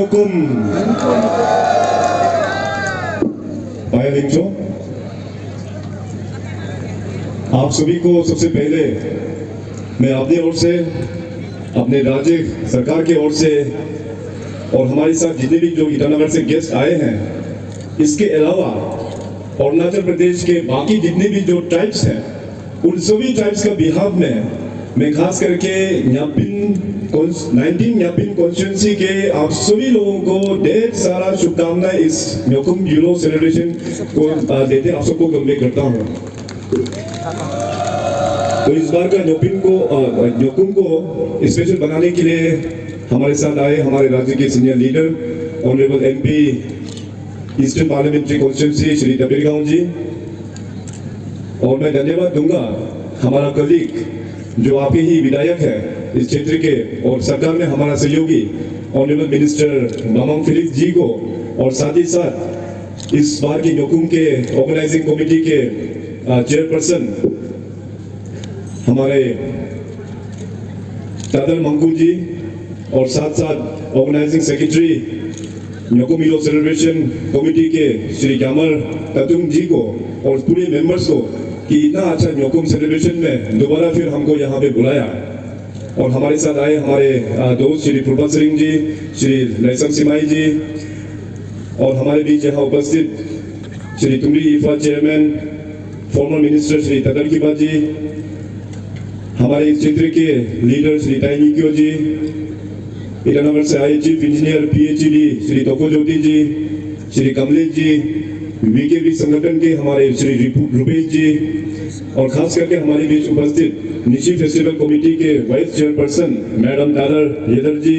Nyokum. भाई लिंचो, आप सभी को सबसे पहले मैं अपनी ओर से, अपने राज्य सरकार की ओर से और हमारे साथ जितने भी जो ईटानगर से गेस्ट आए हैं, इसके अलावा अरुणाचल प्रदेश के बाकी जितने भी जो ट्राइब्स हैं, उन सभी ट्राइब्स का बिहाफ में मैं खास करके न्यापिन 19 न्यापिन कॉन्स्टिट्यूंसी के आप सभी लोगों को ढेर सारा शुभकामनाएं इस न्योकुम यूरो सेलिब्रेशन को देते आप सबको कन्वे करता हूँ। तो इस बार का न्योकुम को स्पेशल बनाने के लिए हमारे साथ आए हमारे राज्य के senior leader honourable MP eastern parliamentary constituency Shri Tabir Gao ji, और मैं धन्यवाद दूंगा हमारा कलीग जो आपके ही विधायक है इस क्षेत्र के और सरकार में हमारा सहयोगी ऑनरेबल मिनिस्टर मामांग फिलिक्स जी को, और साथ ही साथ इस बार की न्योकुम के ऑर्गेनाइजिंग कमेटी के चेयरपर्सन हमारे तादर मंगू जी, और साथ साथ organising secretary Nyokum Yullo celebration committee के श्री ग्यामर ततुंग जी को और पूरे मेंबर्स को कि इतना अच्छा न्योकुम सेलिब्रेशन में दोबारा फिर हमको यहाँ पे बुलाया। और हमारे साथ आए हमारे दोस्त श्री फुलपा सिंह जी, श्री लैसम सिमाई जी, और हमारे बीच यहाँ उपस्थित Shri Tumri Ifa chairman former minister Shri Tadar Kiba ji, हमारे इस क्षेत्र के लीडर श्री ताई क्यो जी, ईटानगर से आए चीफ इंजीनियर पीएचडी श्री तोको ज्योति जी, श्री कमलेश जी, वीकेबी संगठन के हमारे श्री रूपेश जी, और खास करके हमारे बीच उपस्थित निशी फेस्टिवल कमेटी के वाइस चेयरपर्सन मैडम दादर येदर जी,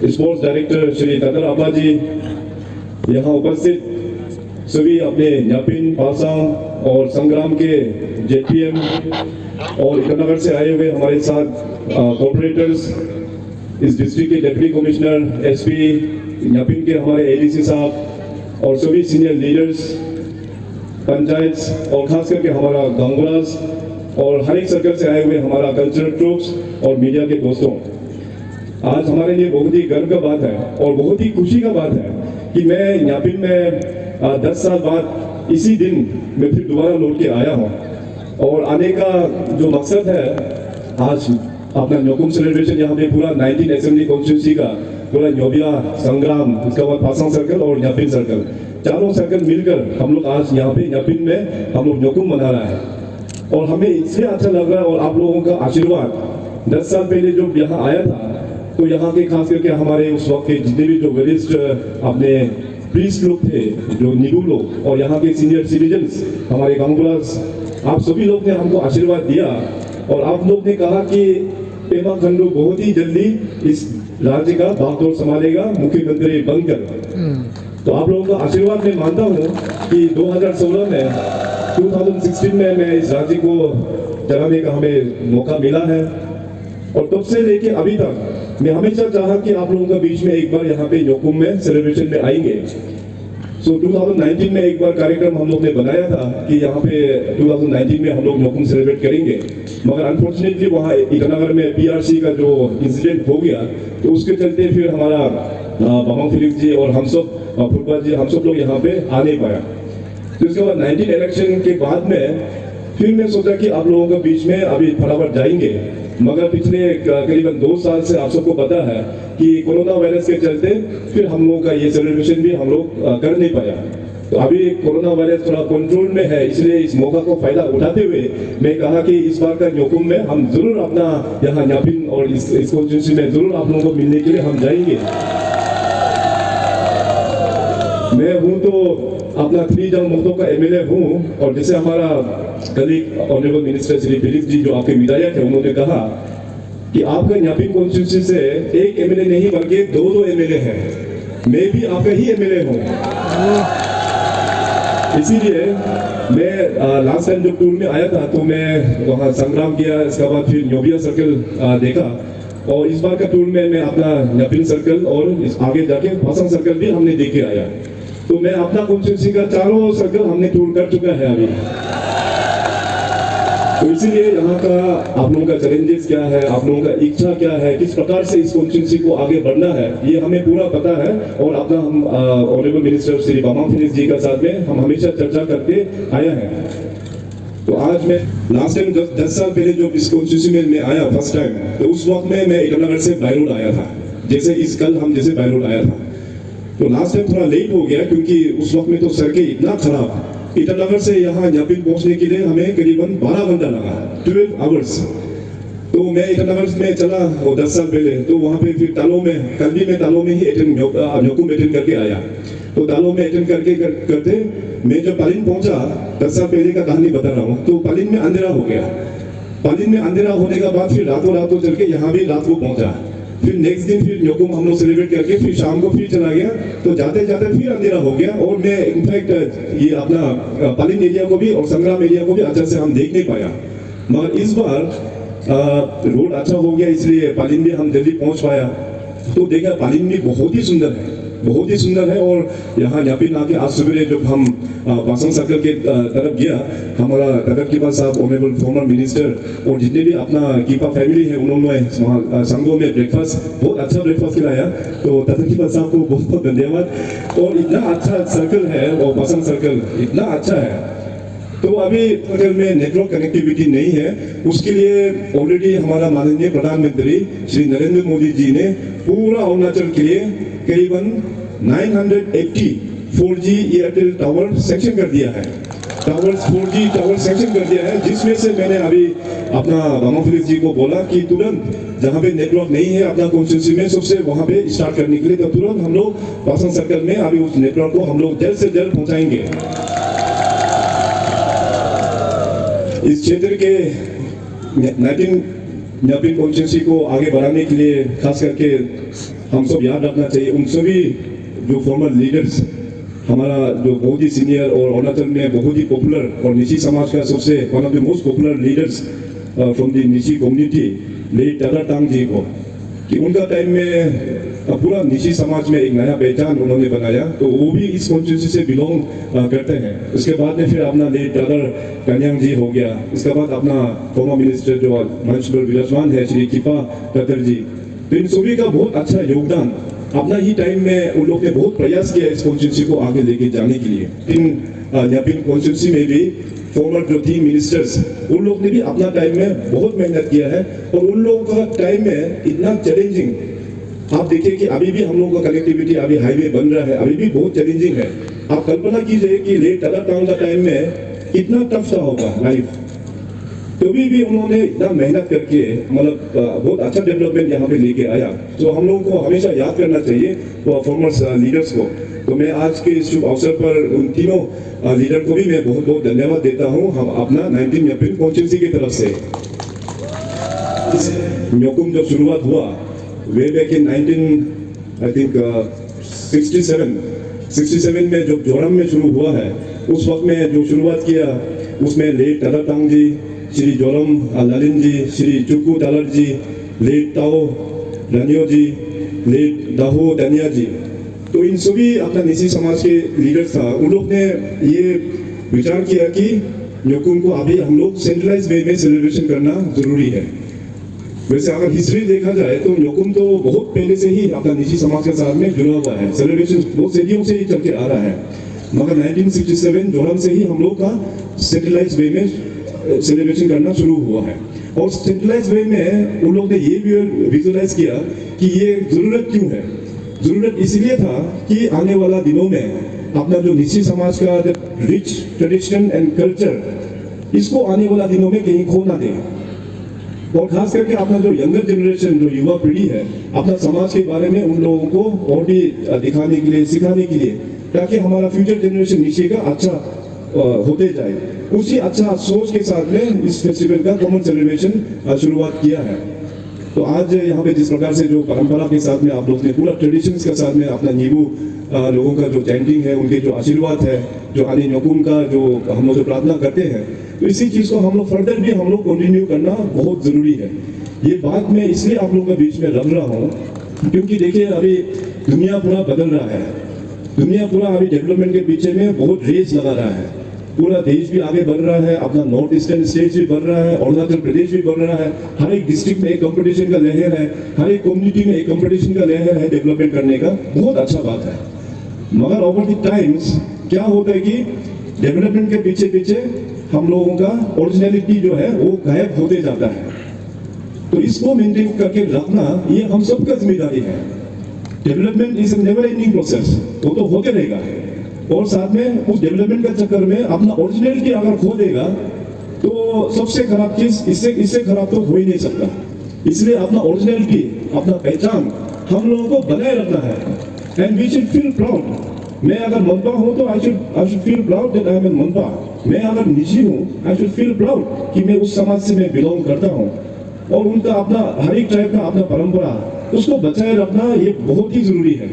स्पोर्ट्स डायरेक्टर श्री दादर आबा जी, यहाँ उपस्थित सभी अपने न्यापिन पासांग और संग्राम के जेपीएम और ईटानगर से आए हुए हमारे साथ कॉर्पोरेटर्स, इस डिस्ट्रिक्ट के डिप्टी कमिश्नर एसपी न्यापिन के हमारे एडीसी साहब और सभी सीनियर लीडर्स, पंचायत और खास करके हमारा गांगुरास और हर एक सर्कल से आए हुए हमारा कल्चरल ट्रूप्स और मीडिया के दोस्तों, आज हमारे लिए बहुत ही गर्व का बात है और बहुत ही खुशी का बात है कि मैं न्यापिन में 10 साल बाद इसी दिन मैं फिर दोबारा लौट के आया हूँ। और आने का जो मकसद है, आज अपना न्योकुम सेलिब्रेशन यहाँ पे पूरा 19 असेंबली कॉन्स्टिट्यूंसी का पूरा न्योबिया संग्राम, उसके बाद पासांग सर्कल और न्यापिन सर्कल, चारों सर्कल मिलकर हम लोग आज यहाँ पे न्यापिन में हम लोग न्योकुम मना रहा है। और हमें इसलिए अच्छा लग रहा है और आप लोगों का आशीर्वाद 10 साल पहले जो यहाँ आया था, तो यहाँ के खास करके हमारे उस वक्त के जितने भी जो वरिष्ठ अपने प्रीस्ट लोग थे, जो निगू लोग, और यहाँ के सीनियर सिटीजन्स हमारे गांगुलास, आप सभी लोग ने हमको आशीर्वाद दिया और आप लोग ने कहा कि पेमा खंडू बहुत ही जल्दी इस राज्य का बागडोर संभालेगा मुख्यमंत्री बनकर। तो आप लोगों का आशीर्वाद मैं मानता हूँ कि 2016 में 2016 में मैं इस राज्य को चलाने का हमें मौका मिला है, और तब से लेके अभी तक मैं हमेशा चाहा कि आप लोगों का बीच में एक बार यहाँ पे न्योकुम में सेलिब्रेशन में आएंगे। सो 2019 में एक बार कार्यक्रम हम लोग ने बनाया था कि यहाँ पे 2019 में हम लोग न्योकुम सेलिब्रेट करेंगे, मगर अनफॉर्चुनेटली वहाँ ईटानगर में पीआरसी का जो इंसिडेंट हो गया, तो उसके चलते फिर हमारा मामांग फिलिक्स जी और हम सब फुटबॉल जी, हम सब लोग यहाँ पे आ नहीं पाया। तो उसके बाद 19 इलेक्शन के बाद में फिर मैं सोचा कि आप लोगों के बीच में अभी फटाफट जाएंगे, मगर पिछले करीबन 2 साल से आप सबको पता है कि कोरोना वायरस के चलते फिर हम लोगों का ये सेलिब्रेशन भी हम लोग कर नहीं पाया। तो अभी कोरोना वायरस थोड़ा कंट्रोल में है, इसलिए इस मौका को फायदा उठाते हुए मैं कहा कि इस बार का न्योकुम में हम जरूर अपना यहाँ न्यापिन और इस कॉन्स्टिट्यूंसी में जरूर आप लोगों को मिलने के लिए हम जाएंगे। मैं हूँ तो अपना 3 जंग मुक्तों का एमएलए हूँ, और जैसे हमारा colleague honourable minister Shri Felix ji जो आपके विधायक है, उन्होंने कहा कि आपका न्यापिन कॉन्स्टिट्यूंसी से एक एमएलए नहीं बल्कि 2 एमएलए हैं, मैं भी आपका ही एमएलए हूँ। इसीलिए मैं लास्ट टाइम जब टूर में आया था तो मैं वहाँ संग्राम किया, इसके बाद फिर न्योबिया सर्कल देखा, और इस बार का टूर में मैं अपना न्यापिन सर्कल और आगे जाके पासांग सर्कल भी हमने देख के आया। तो मैं अपना कॉन्स्टिट्यूंसी का चारों सर्कल हमने टूर कर चुका है अभी। तो इसीलिए यहाँ का आप लोगों का चैलेंजेस क्या है, आप लोगों का इच्छा क्या है, किस प्रकार से इस कॉन्स्टिट्यूंसी को आगे बढ़ना है, ये हमें पूरा पता है। और अपना हम ऑनरेबल मिनिस्टर श्री बामांग फेलिक्स जी के साथ में हम हमेशा चर्चा करते आया है। तो आज मैं लास्ट टाइम 10 साल पहले जो इस कॉन्स्टिट्यूंसी में मैं आया फर्स्ट टाइम, तो उस वक्त में मैं ईटानगर से बाय रोड आया था, जैसे इस कल हम जैसे बाय रोड आया था। तो लास्ट टाइम थोड़ा लेट हो गया क्योंकि उस वक्त में तो सड़कें इतना खराब, ईटानगर से यहाँ न्यापिन पहुंचने के लिए हमें करीबन 12 घंटा लगा, 12 आवर्स। तो मैं ईटानगर में चला वो 10 साल पहले, तो वहाँ पे फिर तालो में, कल भी मैं तालो में ही न्योकुम अटेंड करके आया। तो तालो में अटेंड करते मैं जब पालिन पहुंचा, 10 साल पहले का कहानी बता रहा हूँ, तो पालिन में अंधेरा हो गया। पालिन में अंधेरा होने के बाद फिर रातों चल के यहाँ भी रात को पहुंचा। फिर नेक्स्ट दिन फिर न्योकुम हम लोग सेलिब्रेट करके फिर शाम को फिर चला गया। तो जाते जाते फिर अंधेरा हो गया और मैं इनफैक्ट ये अपना पालिन एरिया को भी और संग्राम एरिया को भी अच्छे से हम देख नहीं पाया। मगर इस बार रोड अच्छा हो गया, इसलिए पालिन भी हम जल्दी पहुंच पाया। तो देखा पालिन भी बहुत ही सुंदर है, बहुत ही सुंदर है। और यहाँ न्यापिन आके आज सवेरे जब हम पासंग सर्कल के तरफ गया, हमारा तदक कीपा साहब ऑनरेबल फॉर्मर मिनिस्टर और जितने भी अपना कीपा फैमिली है, उन्होंने संघों में ब्रेकफास्ट, बहुत अच्छा ब्रेकफास्ट खिलाया। तो तदक कीपा साहब को बहुत बहुत धन्यवाद। और इतना अच्छा सर्कल है और पासंग सर्कल इतना अच्छा है। तो अभी अगर में नेटवर्क कनेक्टिविटी नहीं है, उसके लिए ऑलरेडी हमारा माननीय प्रधानमंत्री श्री नरेंद्र मोदी जी ने पूरा अरुणाचल के लिए करीबन 980 4G एयरटेल टावर सेक्शन कर दिया है, टावर्स 4G टावर सेक्शन कर दिया है। जिसमें से मैंने अभी अपना बामांग फेलिक्स जी को बोला कि तुरंत जहाँ पे नेटवर्क नहीं है अपना कॉन्स्टिट्यूंसी में, सबसे वहाँ पे स्टार्ट करने के लिए, तो तुरंत हम लोग पासंग सर्कल में अभी उस नेटवर्क को हम लोग जल्द से जल्द पहुँचाएंगे। इस क्षेत्र के 19 न्यापिन कॉन्स्टिट्यूंसी को आगे बढ़ाने के लिए खास करके हम सब याद रखना चाहिए उन सभी जो फॉर्मर लीडर्स, हमारा जो बहुत ही सीनियर और अरुणाचल में बहुत ही पॉपुलर और निशी समाज का सबसे one of the most popular leaders from the Nishi community late Tata Tang ji को, कि उनका टाइम में पूरा निशी समाज में एक नया पहचान उन्होंने बनाया। तो वो भी इस कॉन्स्टिट्यूंसी से बिलोंग करते हैं। उसके बाद में फिर अपना लेट टाटा कन्यांग जी हो गया, इसके बाद अपना फॉर्मर मिनिस्टर जो मंच पर विराजमान है श्री किपा टटर जी। तो इन सभी का बहुत अच्छा योगदान, अपना ही टाइम में उन लोग ने बहुत प्रयास किया इस कॉन्स्टिट्यूंसी को आगे लेके जाने के लिए। इन न्यापिन कॉन्स्टिट्यूंसी में भी फॉर्मर जो थी मिनिस्टर्स, उन लोग ने भी अपना टाइम में बहुत मेहनत किया है। और उन लोगों का टाइम में इतना चैलेंजिंग, आप देखिए कि अभी भी हम लोगों का कनेक्टिविटी, अभी हाईवे बन रहा है, अभी भी बहुत चैलेंजिंग है। आप कल्पना कीजिए कि लेट टाटा टाउन का टाइम में कितना टफ सा होगा लाइफ। तो भी उन्होंने इतना मेहनत करके मतलब बहुत अच्छा डेवलपमेंट यहाँ पे लेके आया, जो हम लोगों को हमेशा याद करना चाहिए फॉर्मर्स लीडर्स को। तो मैं आज के इस शुभ अवसर पर उन तीनों लीडर को भी मैं बहुत बहुत धन्यवाद देता हूँ, हम अपना 19 न्यापिन कॉन्स्टिट्यूंसी की तरफ से। न्योकुम जब शुरुआत हुआ वे बैक इन 67 में जब जोरम में शुरू हुआ है, उस वक्त में जो शुरुआत किया उसमें लेट टाटा टांग जी, श्री जोरम लालिन जी, श्री चुक्कू तालर जी, लेट ताओ रानियो जी, लेट दाहो दानिया जी, तो इन सभी अपना निशी समाज के लीडर्स था। उन लोग ने ये विचार किया कि न्योकुम को अभी हम लोग सेंट्रलाइज वे में सेलिब्रेशन करना जरूरी है। वैसे अगर हिस्ट्री देखा जाए तो न्योकुम तो बहुत पहले से ही अपना निशी समाज के साथ में जुड़ा हुआ है, सेलिब्रेशन बहुत सदियों से ही चल के आ रहा है। मगर 1967 जोरम से ही हम लोग का सेंट्रलाइज वे में सेलिब्रेशन करना शुरू हुआ है। और सेंट्रलाइज वे में उन लोग ने ये भी विजुअलाइज किया कि ये जरूरत क्यों है। जरूरत इसलिए था कि आने वाला दिनों में अपना जो निशी समाज का रिच ट्रेडिशन एंड कल्चर, इसको आने वाला दिनों में कहीं खो ना दे। और खास करके अपना जो यंगर जनरेशन, जो युवा पीढ़ी है, अपना समाज के बारे में उन लोगों को और भी दिखाने के लिए, सिखाने के लिए, ताकि हमारा फ्यूचर जनरेशन निशी का अच्छा होते जाए। उसी अच्छा सोच के साथ में इस फेस्टिवल का कॉमन सेलिब्रेशन शुरुआत किया है। तो आज यहाँ पे जिस प्रकार से जो परंपरा के साथ में आप लोग ने पूरा ट्रेडिशंस के साथ में अपना नीबू लोगों का जो चैंटिंग है, उनके जो आशीर्वाद है, जो आने न्योकुम का जो हम लोग जो प्रार्थना करते हैं, तो इसी चीज को हम लोग फर्दर भी हम लोग कंटिन्यू करना बहुत जरूरी है। ये बात मैं इसलिए आप लोगों के बीच में रख रहा हूँ क्योंकि देखिए अभी दुनिया पूरा बदल रहा है, दुनिया पूरा अभी डेवलपमेंट के पीछे में बहुत रेस लगा रहा है। पूरा देश भी आगे बढ़ रहा है, अपना नॉर्थ ईस्टर्न स्टेट्स भी बढ़ रहा है, अरुणाचल प्रदेश भी बढ़ रहा है, हर एक डिस्ट्रिक्ट में एक कंपटीशन का लहर है, हर एक कम्युनिटी में एक कंपटीशन का लहर है डेवलपमेंट करने का, बहुत अच्छा बात है। मगर ओवर द टाइम्स क्या होता है कि डेवलपमेंट के पीछे पीछे हम लोगों का ओरिजिनलिटी जो है वो गायब होते जाता है। तो इसको मेंटेन करके रखना ये हम सबका जिम्मेदारी है। Development is a never ending process, वो तो होते रहेगा, और साथ में उस डेवलपमेंट के चक्कर में अपना ओरिजिनलिटी अगर खो देगा तो सबसे खराब चीज इससे खराब तो हो ही नहीं सकता। इसलिए अपना ओरिजिनलिटी, अपना पहचान हम लोगों को बनाए रखना है, and we should feel proud. मैं अगर मनपा हूं तो I should feel proud that I am in Monpa. मैं अगर निजी हूं, आई शुड फील प्राउड कि मैं उस समाज से मैं बिलोंग करता हूं, और उनका अपना हर एक ट्राइब का अपना परंपरा, उसको बचाए रखना ये बहुत ही जरूरी है।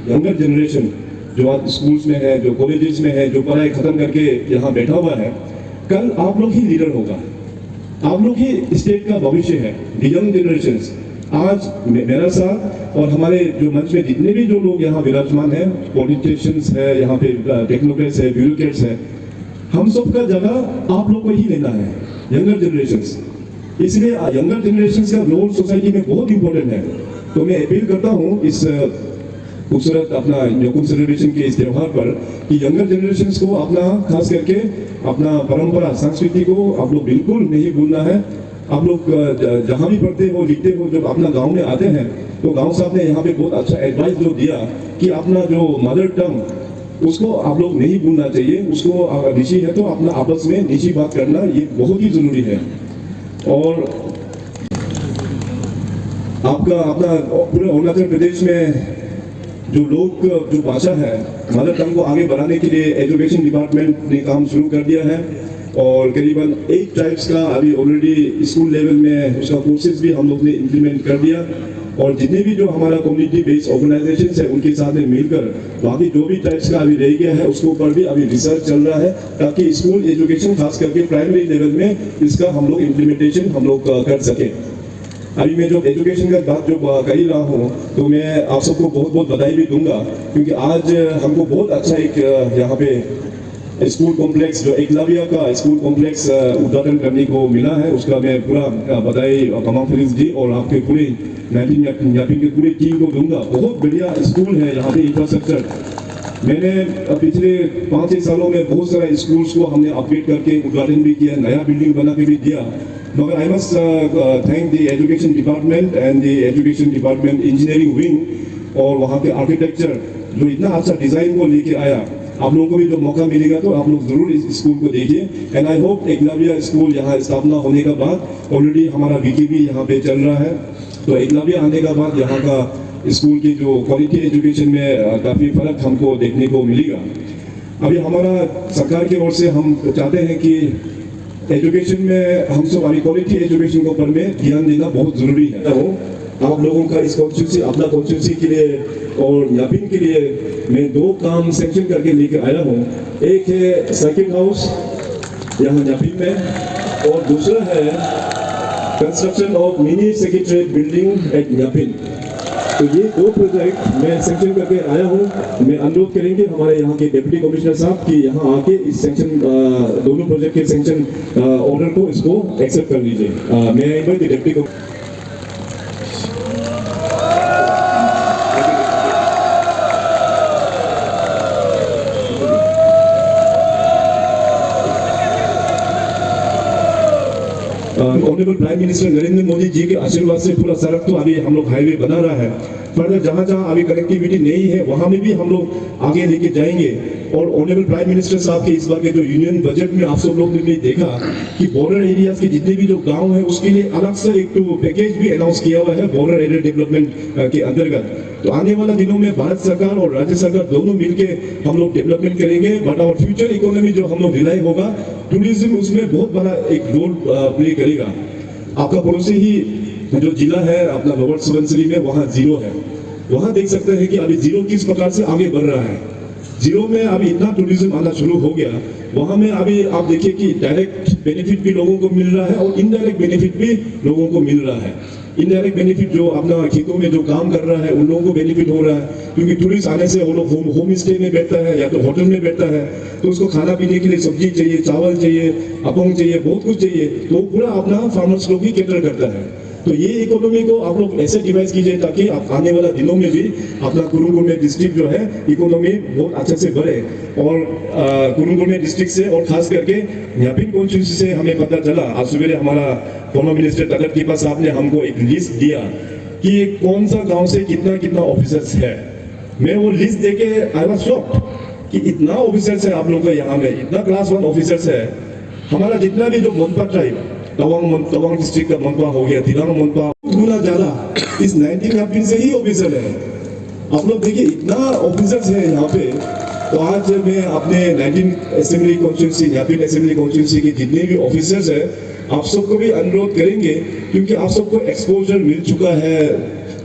यंगर जनरेशन जो आज स्कूल्स में है, जो कॉलेजेस में है, जो पढ़ाई खत्म करके यहाँ बैठा हुआ है, कल आप लोग ही लीडर होगा, आप लोग ही स्टेट का भविष्य है। यंग जनरेशन आज मेरा साथ और हमारे जो मंच में जितने भी जो लोग यहाँ विराजमान हैं, पॉलिटिशियंस है, यहाँ पे टेक्नोक्रेट्स है, ब्यूरोक्रेट्स है, हम सब का जगह आप लोग को ही लेना है, यंगर जनरेशंस। इसलिए यंगर जनरेशंस का रोल सोसाइटी में बहुत इंपॉर्टेंट है। तो मैं अपील करता हूँ इस खूबसूरत अपना यकुम सेलिब्रेशन के इस त्योहार पर कि यंगर जनरेशंस को अपना खास करके अपना परंपरा संस्कृति को आप लोग बिल्कुल नहीं भूलना है। आप लोग जहाँ भी पढ़ते हो लिखते हो, जब अपना गांव में आते हैं तो गांव साहब ने यहाँ पे बहुत अच्छा एडवाइस जो दिया कि अपना जो मदर टंग उसको आप लोग नहीं भूलना चाहिए। उसको अगर निजी है तो अपना आपस में निजी बात करना ये बहुत ही जरूरी है। और आपका अपना पूरे अरुणाचल प्रदेश में जो लोग जो भाषा है मदर टंग को आगे बढ़ाने के लिए एजुकेशन डिपार्टमेंट ने काम शुरू कर दिया है, और करीबन 8 टाइप्स का अभी ऑलरेडी स्कूल लेवल में उसका कोर्सेज भी हम लोग ने इम्प्लीमेंट कर दिया। और जितने भी जो हमारा कम्युनिटी बेस्ड ऑर्गेनाइजेशन है उनके साथ में मिलकर बाकी जो भी टाइप्स का अभी रह गया है उसके ऊपर भी अभी रिसर्च चल रहा है, ताकि स्कूल एजुकेशन खास करके प्राइमरी लेवल में इसका हम लोग इम्प्लीमेंटेशन हम लोग कर सके। अभी मैं जो एजुकेशन का बात जो कर ही रहा हूँ तो मैं आप सबको बहुत बहुत बधाई भी दूंगा, क्योंकि आज हमको बहुत अच्छा एक यहाँ पे स्कूल कॉम्प्लेक्स जो एकलव्य का स्कूल कॉम्प्लेक्स उद्घाटन करने को मिला है। उसका मैं पूरा बधाई कमाल फिलिप्स जी और आपके पूरे 19 यापिंग के पूरी टीम को दूंगा। बहुत बढ़िया स्कूल है यहाँ पे इंफ्रास्ट्रक्चर। मैंने पिछले 5-6 सालों में बहुत सारे स्कूल्स को हमने अपडेट करके उद्घाटन भी किया, नया बिल्डिंग बना के भी दिया। मगर I must thank the education department and the education department engineering wing और वहाँ के आर्किटेक्चर जो इतना अच्छा डिजाइन को लेके आया। आप लोगों को भी जो मौका मिलेगा तो आप लोग जरूर इस स्कूल को देखिए। And I hope Eklavya school यहाँ स्थापना होने के बाद ऑलरेडी हमारा विकी भी यहाँ पे चल रहा है, तो एकलव्य आने के बाद यहाँ का स्कूल की जो क्वालिटी एजुकेशन में काफ़ी फर्क हमको देखने को मिलेगा। अभी हमारा सरकार की ओर से हम चाहते हैं कि एजुकेशन में हम सब अभी क्वालिटी एजुकेशन के ऊपर में ध्यान देना बहुत जरूरी है। आप लोगों का इस कॉन्स्टिट्यूंसी अपना कॉन्स्टिट्यूंसी के लिए और यापिंग के लिए मैं 2 काम सेंक्शन करके लेकर आया हूँ। एक है सर्किट हाउस यहाँ यापिंग में, और दूसरा है construction of mini secretariat building at Yaping. तो ये 2 प्रोजेक्ट मैं सेंक्शन करके आया हूँ। मैं अनुरोध करेंगे हमारे यहाँ के डिप्टी कमिश्नर साहब कि यहाँ आके इस सेंक्शन दोनों प्रोजेक्ट के सेंक्शन ऑर्डर को इसको एक्सेप्ट कर लीजिए। मैं invite the deputy honourable prime minister Narendra Modi ji के आशीर्वाद से पूरा सड़क तो अभी हम लोग हाईवे बना रहा है। फर्दर जहाँ जहाँ अभी कनेक्टिविटी नहीं है वहाँ में भी हम लोग आगे लेके जाएंगे। और ऑनरेबल प्राइम मिनिस्टर साहब के इस बार के जो यूनियन बजट में आप सब लोग ने भी देखा कि बॉर्डर एरियाज के जितने भी जो गांव है उसके लिए अलग से एक तो पैकेज भी अनाउंस किया हुआ है बॉर्डर एरिया डेवलपमेंट के अंतर्गत। तो आने वाला दिनों में भारत सरकार और राज्य सरकार दोनों मिलके हम लोग डेवलपमेंट करेंगे। बट और फ्यूचर इकोनॉमी जो हम लोग रिलाई होगा, टूरिज्म उसमें बहुत बड़ा एक रोल प्ले करेगा। आपका पड़ोसी ही जो जिला है अपना लोअर सुबनसिरी में, वहाँ 0 है। वहाँ देख सकते हैं कि अभी 0 किस प्रकार से आगे बढ़ रहा है। 0 में अभी इतना टूरिज्म आना शुरू हो गया, वहाँ में अभी आप देखिए कि डायरेक्ट बेनिफिट भी लोगों को मिल रहा है और इनडायरेक्ट बेनिफिट भी लोगों को मिल रहा है। इनडायरेक्ट बेनिफिट जो अपना खेतों में जो काम कर रहा है उन लोगों को बेनिफिट हो रहा है, क्योंकि टूरिस्ट आने से वो लोग होम स्टे में बैठता है या तो होटल में बैठता है। तो उसको खाना पीने के लिए सब्जी चाहिए, चावल चाहिए, अपोंग चाहिए, बहुत कुछ चाहिए, तो पूरा अपना फार्मर्स लोग ही कैटर करता है। तो ये इकोनॉमी को आप लोग ऐसे डिवाइस कीजिए ताकि आप आने वाला दिनों में भी अपना कुरुंगुमे डिस्ट्रिक्ट जो है इकोनॉमी बहुत अच्छे से बढ़े। और कुरुंगुमे डिस्ट्रिक्ट से और खास करके न्यापिन कॉन्स्टिट्यूंसी से हमें पता चला, आज सुबह हमारा फॉर्मर मिनिस्टर तलत कीपा साहब ने हमको एक लिस्ट दिया कि कौन सा गांव से कितना कितना ऑफिसर्स है। मैं वो लिस्ट देके आई वाज शॉक्ड कि इतना ऑफिसर्स है आप लोग का यहाँ में, इतना क्लास 1 ऑफिसर्स है। हमारा जितना भी जो मोनपा ट्राइब, तवांग डिस्ट्रिक्ट का मोनपा हो गया, तिरांग मोनपा, गुना ज्यादा इस 19 न्यापिन से ही ऑफिसर है। आप लोग देखिए इतना ऑफिसर्स है यहाँ पे। तो आज मैं अपने 19 assembly constituency, Nyapin assembly constituency के जितने भी ऑफिसर्स है, आप सबको भी अनुरोध करेंगे, क्योंकि आप सबको एक्सपोजर मिल चुका है,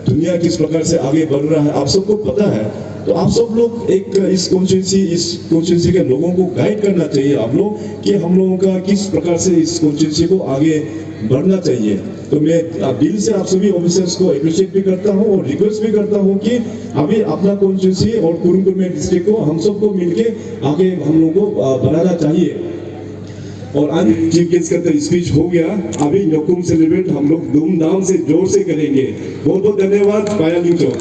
दुनिया किस प्रकार से आगे बढ़ रहा है आप सबको पता है। तो आप सब लोग एक इस कॉन्स्टिट्यूंसी के लोगों को गाइड करना चाहिए आप लोग कि हम लोगों का किस प्रकार से इस कॉन्स्टिट्यूंसी को आगे बढ़ना चाहिए। तो मैं दिल से आप सभी ऑफिसर्स को अप्रिशिएट भी करता हूं और रिक्वेस्ट भी करता हूं कि अभी अपना कॉन्स्टिट्यूंसी और कुरुंगुमे डिस्ट्रिक्ट को हम सबको मिलके आगे हम लोगों को बढ़ाना चाहिए। और आज चीफ गेस्ट का स्पीच हो गया, अभी न्योकुम सेलिब्रेट हम लोग धूमधाम से जोर से करेंगे। बहुत बहुत धन्यवाद। पाया लिंचो।